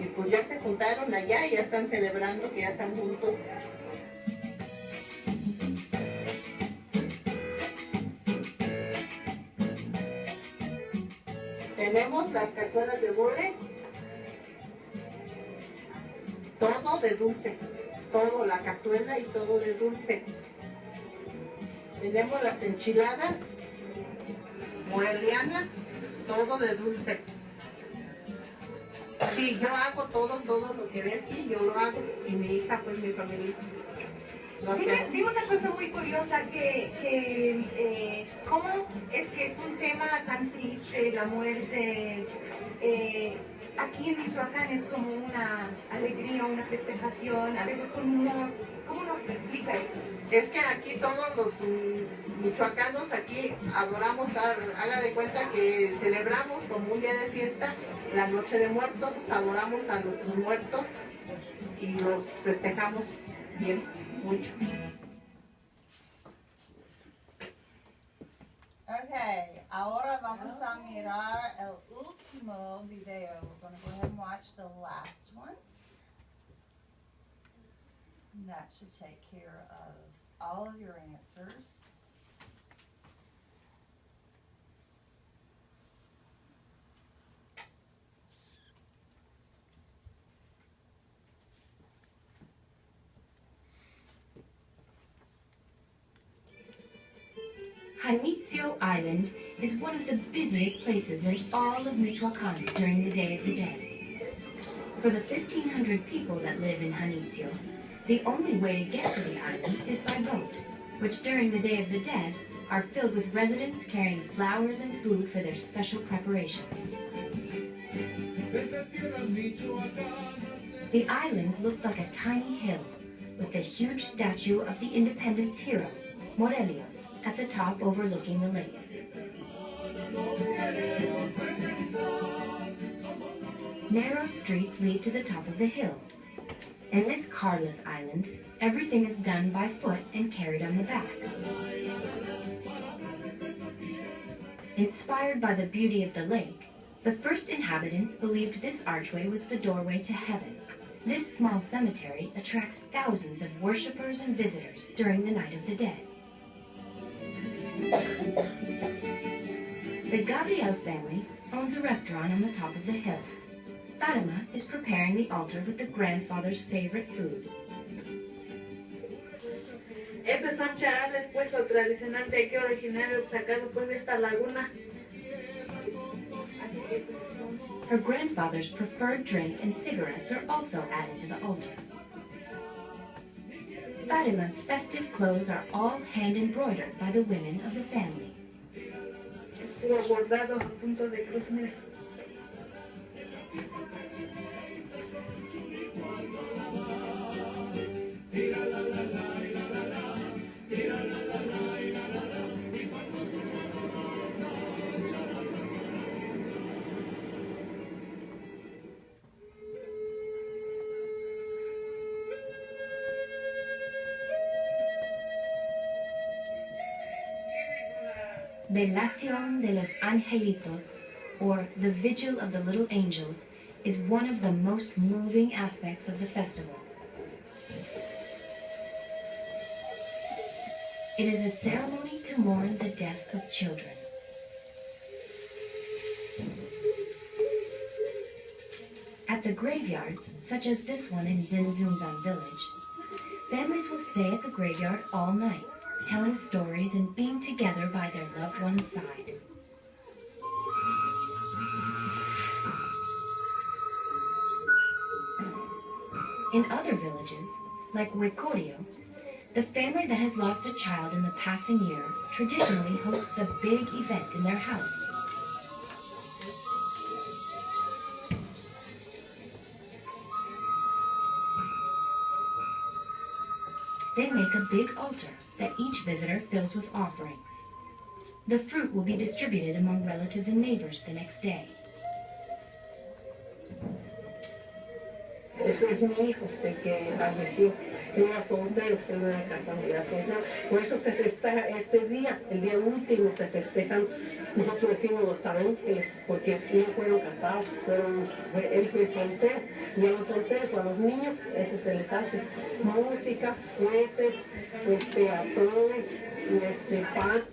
y pues ya se juntaron allá y ya están celebrando que ya están juntos. Tenemos las cazuelas de mole, todo de dulce, todo, la cazuela y todo de dulce. Tenemos las enchiladas morelianas, todo de dulce. Sí, yo hago todo lo que ve aquí, yo lo hago, y mi hija, pues mi familia. Dime una cosa muy curiosa, ¿cómo es que es un tema tan triste, la muerte? Aquí en Michoacán es como una alegría, una festejación, a veces con humor. ¿Cómo nos explica eso? Es que aquí todos los michoacanos aquí adoramos, haga de cuenta que celebramos como un día de fiesta la Noche de Muertos, adoramos a nuestros muertos y los festejamos bien, mucho. Okay, ahora vamos a mirar el último video. We're going to go ahead and watch the last one. And that should take care of all of your answers. Janitzio Island is one of the busiest places in all of Michoacán during the Day of the Dead. For the 1,500 people that live in Janitzio, the only way to get to the island is by boat, which during the Day of the Dead are filled with residents carrying flowers and food for their special preparations. The island looks like a tiny hill, with the huge statue of the independence hero, Morelos, at the top overlooking the lake. Narrow streets lead to the top of the hill. In this carless island, everything is done by foot and carried on the back. Inspired by the beauty of the lake, the first inhabitants believed this archway was the doorway to heaven. This small cemetery attracts thousands of worshippers and visitors during the Night of the Dead. The Gabriel family owns a restaurant on the top of the hill. Fatima is preparing the altar with the grandfather's favorite food. Estos son charales, pues lo tradicional de aquí originario sacado pues de esta laguna. Her grandfather's preferred drink and cigarettes are also added to the altar. Fatima's festive clothes are all hand embroidered by the women of the family. Estuvo bordado a punto de cruz, mira. Velación de los Angelitos, or the Vigil of the Little Angels, is one of the most moving aspects of the festival. It is a ceremony to mourn the death of children. At the graveyards, such as this one in Zinzunzan village, families will stay at the graveyard all night, telling stories and being together by their loved one's side. In other villages, like Huecorio, the family that has lost a child in the passing year traditionally hosts a big event in their house. They make a big altar that each visitor fills with offerings. The fruit will be distributed among relatives and neighbors the next day. Ese es mi hijo, el que falleció. Él era soltero, él no era casado, era soltero. Por eso se festeja este día, el día último se festejan, nosotros decimos los ángeles, porque no fueron casados, él fue soltero. Y a los solteros o a los niños, eso se les hace. Música, juguetes, atole, pan.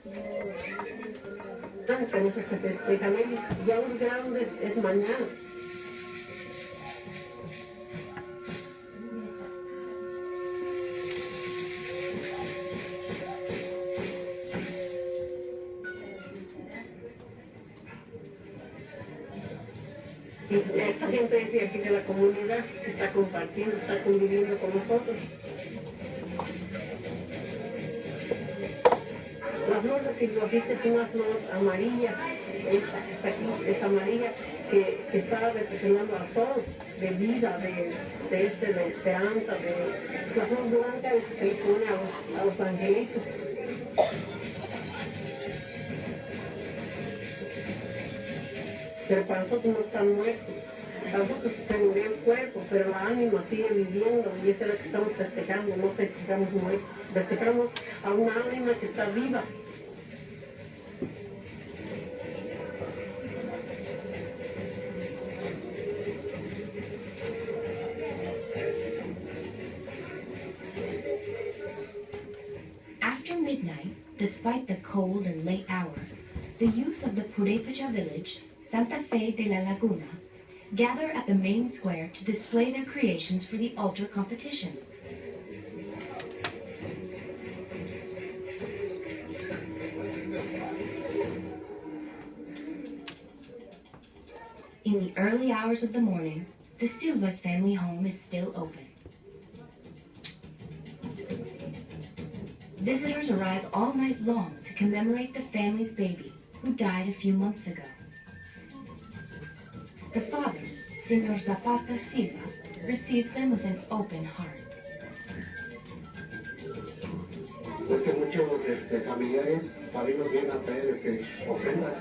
Con eso se festejan ellos. Ya los grandes es mañana. Esta gente es de aquí de la comunidad, que está compartiendo, está conviviendo con nosotros. La flor de silvofite es una flor amarilla, esta aquí es amarilla, que está representando al sol, de vida, de esperanza, la flor blanca se le pone a los angelitos. Pero para nosotros no están muertos, para nosotros se murió el cuerpo, pero la ánima sigue viviendo y eso es lo que estamos festejando, no festejamos muertos, festejamos a una ánima que está viva. After midnight, despite the cold and late hour, the youth of the Purépecha village, Santa Fe de la Laguna, gather at the main square to display their creations for the altar competition. In the early hours of the morning, the Silva's family home is still open. Visitors arrive all night long to commemorate the family's baby, who died a few months ago. The father, Señor Zapata Silva, receives them with an open heart. Porque muchos familiares, padrinos vienen a traer ofrendas,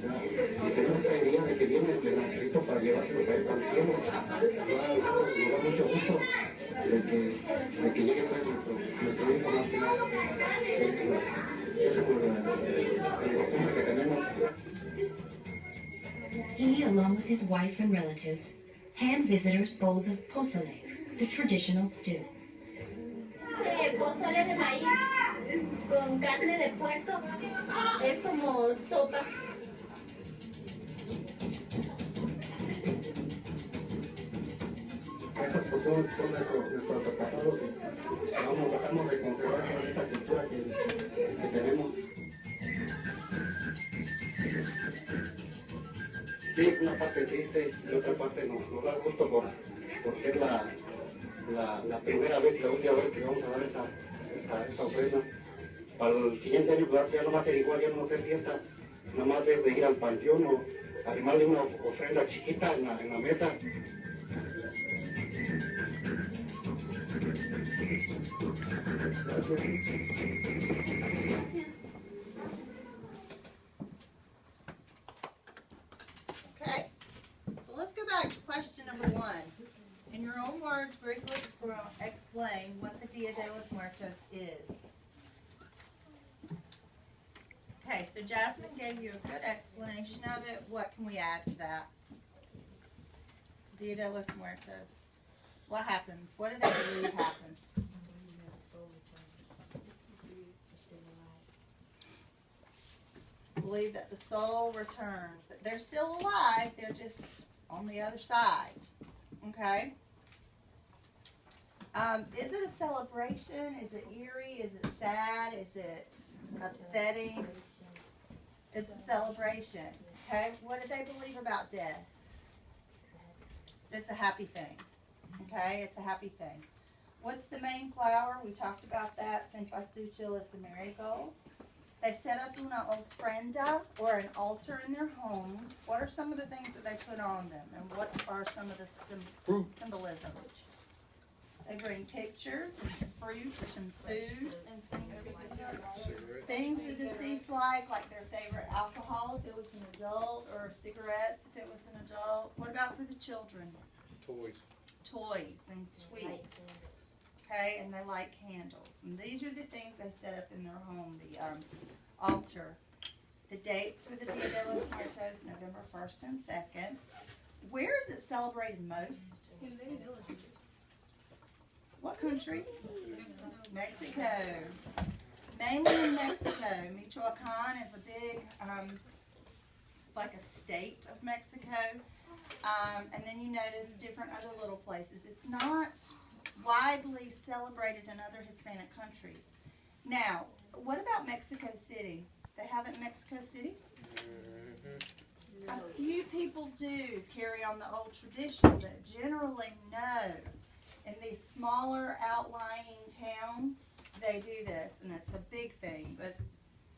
¿no? Y tenemos esa idea de que viene el angelito para llevárselo para el cielo. Nos da mucho gusto de que llegue pues, nuestro hijo más que nada. Esa es la costumbre que tenemos. He, along with his wife and relatives, hand visitors bowls of pozole, the traditional stew. Pozole de maíz con carne de puerco, es como sopa. Esas pues son nuestros antepasados y tratamos de conservar toda esta cultura que tenemos. Sí, una parte triste y otra parte nos da gusto porque es la primera vez y la última vez que vamos a dar esta ofrenda. Para el siguiente año pues, ya no va a ser igual, ya no va a ser fiesta, nada más es de ir al panteón o arrimarle una ofrenda chiquita en la mesa. Okay, so let's go back to question number 1. In your own words, briefly explain what the Dia de los Muertos is. Okay, so Jasmine gave you a good explanation of it. What can we add to that? Dia de los Muertos. What happens? What do they believe happens? Believe that the soul returns, that they're still alive, they're just on the other side. Okay? Is it a celebration? Is it eerie? Is it sad? Is it upsetting? It's a celebration. Okay? What do they believe about death? It's a happy thing. Okay? It's a happy thing. What's the main flower? We talked about that. Cempasúchil is the marigolds. They set up una ofrenda or an altar in their homes. What are some of the things that they put on them? And what are some of the symbolisms? They bring pictures and fruit and food. Things the deceased like their favorite alcohol if it was an adult, or cigarettes if it was an adult. What about for the children? Toys. toys and sweets. Okay, and they light candles. And these are the things they set up in their home, the altar. The dates for the Dia de los Muertos, November 1st and 2nd. Where is it celebrated most? In many villages. What country? Mexico. Mainly in Mexico. Michoacan is a big, it's like a state of Mexico. And then you notice different other little places. It's not widely celebrated in other Hispanic countries. Now, what about Mexico City? They have it in Mexico City? A few people do carry on the old tradition, but generally no. In these smaller outlying towns, they do this, and it's a big thing. But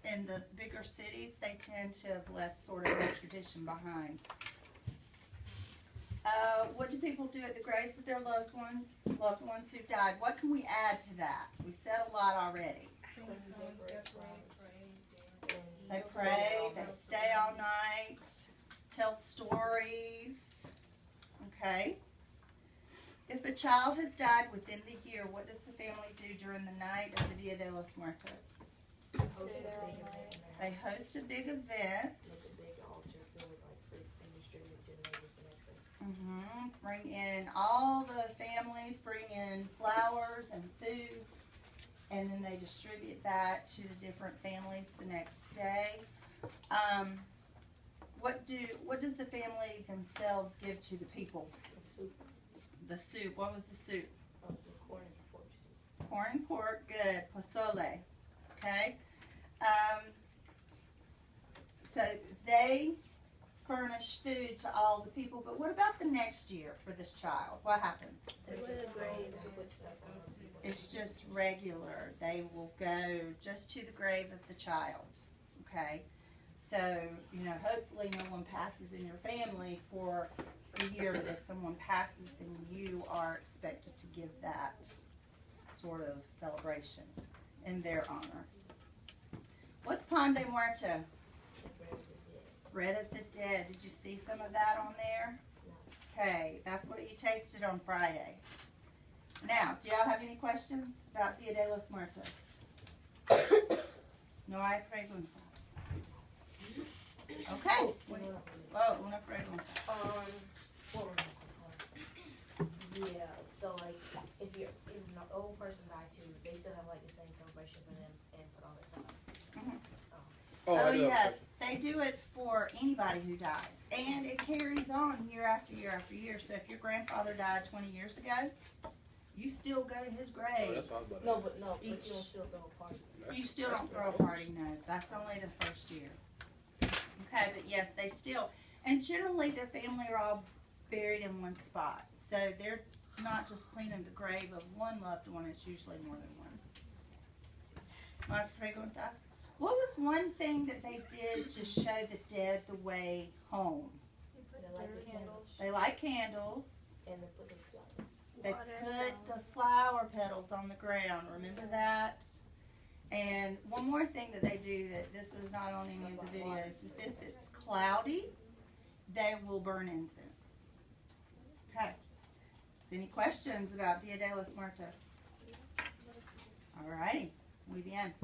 in the bigger cities, they tend to have left sort of a tradition behind. What do people do at the graves of their loved ones who've died? What can we add to that? We said a lot already. They pray, they stay all night, tell stories. Okay. If a child has died within the year, what does the family do during the night of the Dia de los Muertos? They host a big event. Bring in all the families, bring in flowers and foods, and then they distribute that to the different families the next day. What does the family themselves give to the people? The soup. What was the soup? Corn and pork soup. Corn and pork. Good. Pozole. Okay. So they furnish food to all the people, but what about the next year for this child? What happens? It's just regular. They will go just to the grave of the child. Okay. So, hopefully no one passes in your family for a year, but if someone passes, then you are expected to give that sort of celebration in their honor. What's Pan de Muerto? Bread of the Dead. Did you see some of that on there? Okay, that's what you tasted on Friday. Now, do y'all have any questions about Dia de los Muertos? No hay preguntas. Okay. Whoa, una pregunta. Yeah, so like if an old person dies too, they still have like the same celebration for them and put all this stuff. Oh yeah, they do it for anybody who dies, and it carries on year after year after year. So if your grandfather died 20 years ago, you still go to his grave. But you don't still throw a party. You still don't throw a party, no. That's only the first year. Okay, but yes, they still, and generally their family are all buried in one spot. So they're not just cleaning the grave of one loved one, it's usually more than one. Más preguntas? What was one thing that they did to show the dead the way home? They light candles. And they put the flower. They put the flower petals on the ground. Remember that? And one more thing that they do that this was not on any of the videos is if it's cloudy, they will burn incense. Okay. So any questions about Dia de los Muertos? All righty. Muy bien.